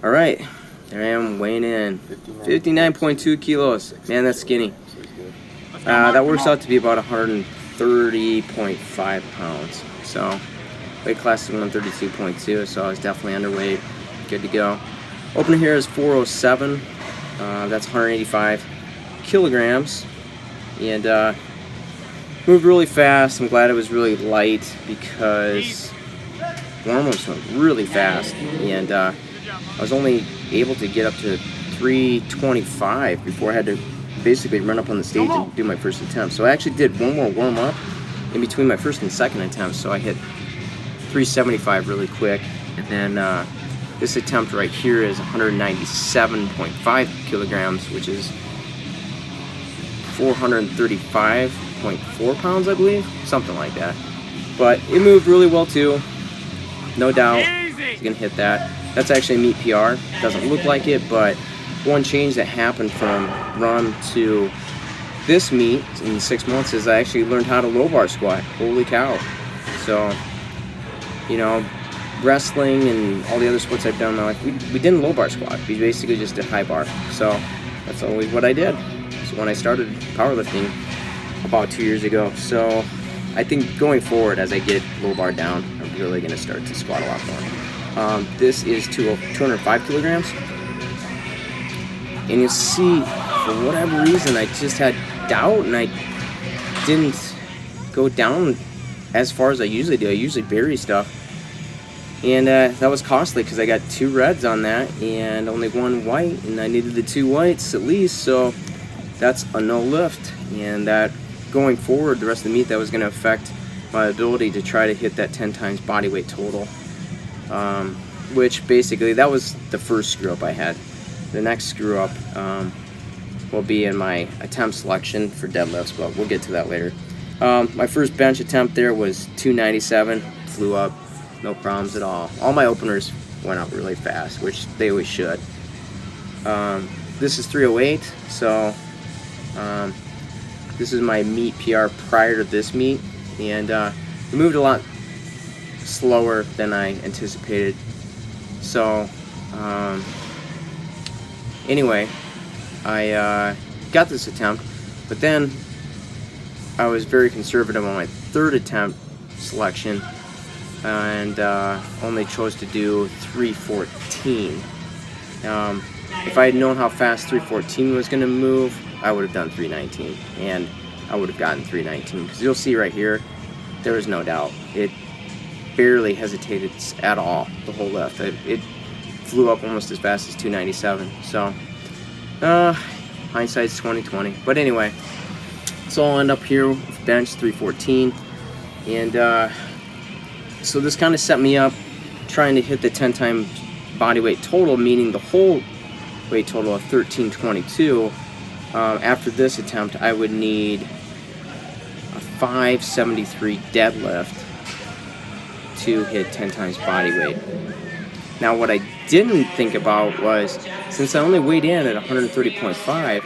All right, there I am weighing in 59.2 kilos. Man, that's skinny. That works out to be about 130.5 pounds. So weight class is 132.2, so I was definitely underweight. Good to go. Opener here is 407. That's 185 kilograms. And moved really fast. I'm glad it was really light because warm-ups went really fast. And I was only able to get up to 325 before I had to basically run up on the stage and do my first attempt. So I actually did one more warm-up in between my first and second attempt, so I hit 375 really quick. And then this attempt right here is 197.5 kilograms, which is 435.4 pounds, I believe, something like that. But it moved really well too, no doubt. He's gonna hit that. That's actually a meet PR. Doesn't look like it, but one change that happened from run to this meet in 6 months is I actually learned how to low bar squat. Holy cow. So, you know, wrestling and all the other sports I've done in my life, we didn't low bar squat. We basically just did high bar. So that's always what I did. So when I started powerlifting about 2 years ago. So I think going forward, as I get low bar down, I'm really going to start to squat a lot more. This is 205 kilograms. And you see, for whatever reason, I just had doubt and I didn't go down as far as I usually do. I usually bury stuff. And that was costly because I got 2 reds on that and only 1 white. And I needed the 2 whites at least, so that's a no lift. And that going forward, the rest of the meet, that was going to affect my ability to try to hit that 10 times body weight total. Which basically, that was the first screw up I had. The next screw up will be in my attempt selection for deadlifts, but we'll get to that later. My first bench attempt there was 297, flew up, no problems at all. All my openers went up really fast, which they always should. This is 308, so this is my meet PR prior to this meet, and it moved a lot slower than I anticipated. So anyway, I got this attempt, but then I was very conservative on my third attempt selection and only chose to do 314. If I had known how fast 314 was going to move, I would have done 319, and I would have gotten 319, because you'll see right here, there was no doubt. It barely hesitated at all, the whole lift. It flew up almost as fast as 297. So hindsight's 2020. But anyway, so I'll end up here with bench 314, and so this kind of set me up trying to hit the 10 times body weight total, meaning the whole weight total of 1322. After this attempt, I would need a 573 deadlift to hit 10 times body weight. Now, what I didn't think about was, since I only weighed in at 130.5,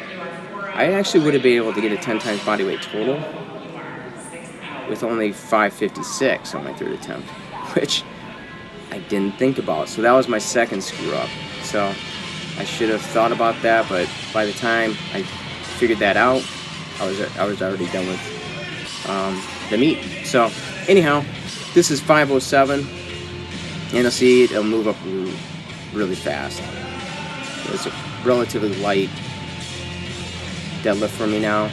I actually would have been able to get a 10 times body weight total with only 556 on my third attempt, which I didn't think about. So that was my second screw up. So I should have thought about that, but by the time I figured that out, I was already done with the meet. So anyhow, this is 507, and you'll see it'll move up really fast. It's a relatively light deadlift for me now.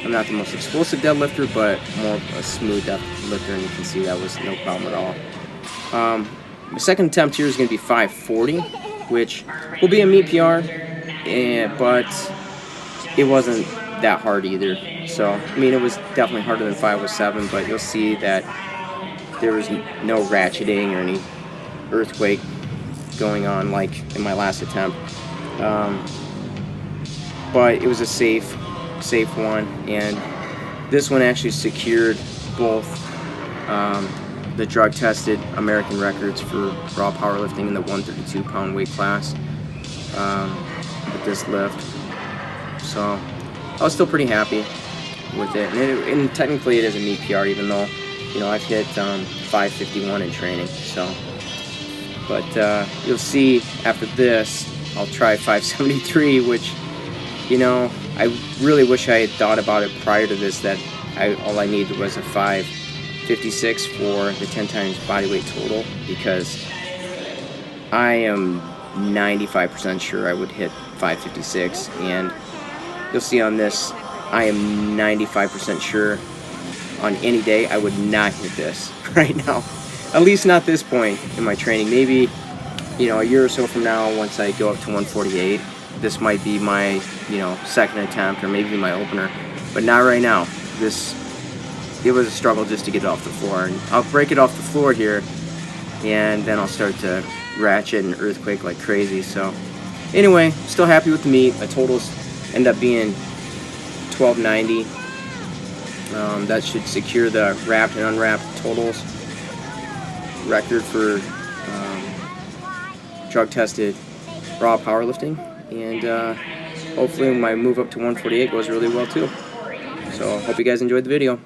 I'm not the most explosive deadlifter, but more of a smooth deadlifter, and you can see that was no problem at all. My second attempt here is going to be 540, which will be a meet PR, but it wasn't that hard either. So, I mean, it was definitely harder than 507, but you'll see that there was no ratcheting or any earthquake going on like in my last attempt. But it was a safe one, and this one actually secured both the drug-tested American records for raw powerlifting in the 132-pound weight class with this lift. So I was still pretty happy with it, and technically it is a meet PR, even though, you know, I've hit 551 in training. So But you'll see after this, I'll try 573, which, you know, I really wish I had thought about it prior to this, that all I needed was a 556 for the 10 times body weight total, because I am 95% sure I would hit 556, and you'll see on this, I am 95% sure on any day I would not hit this right now. At least not this point in my training. Maybe, you know, a year or so from now, once I go up to 148, this might be my, you know, second attempt, or maybe my opener, but not right now. It was a struggle just to get it off the floor, and I'll break it off the floor here, and then I'll start to ratchet and earthquake like crazy. So anyway, still happy with the meet. My totals end up being 1290. That should secure the wrapped and unwrapped totals record for drug tested raw powerlifting, and hopefully my move up to 148 goes really well too. So hope you guys enjoyed the video.